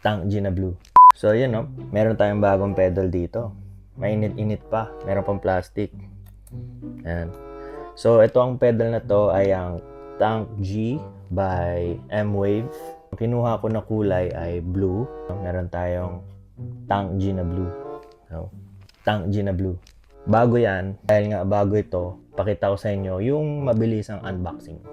Tank Gina Blue. So, yun, no? Meron tayong bagong pedal dito. Mainit-init pa. Meron pang plastic. Ayan. So, ito ang pedal na to ay ang Tank G by M-Wave. Kinuha ko na kulay ay blue. Meron tayong Tank Gina Blue. So, Tank Gina Blue. Bago yan, dahil nga bago ito, pakita ko sa inyo yung mabilisang unboxing.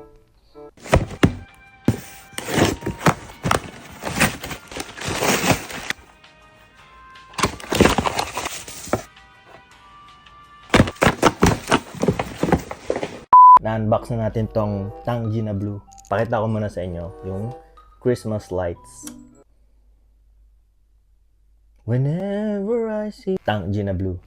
Na-unbox na natin tong Tank Gina Blue. Pakita ko muna sa inyo yung Christmas lights. Whenever I see Tank Gina Blue.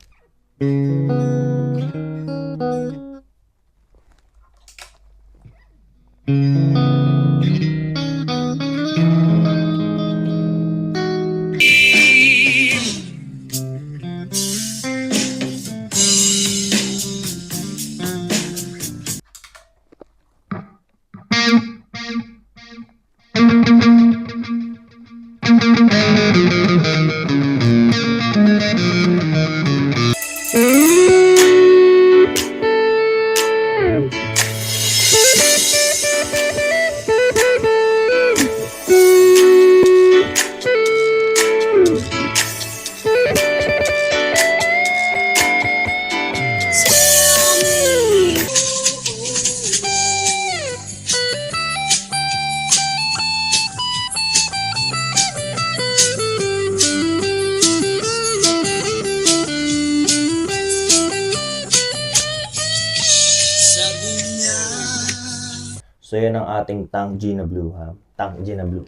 So, yun ang ating Tank Gina Blue, ha? Tank Gina Blue.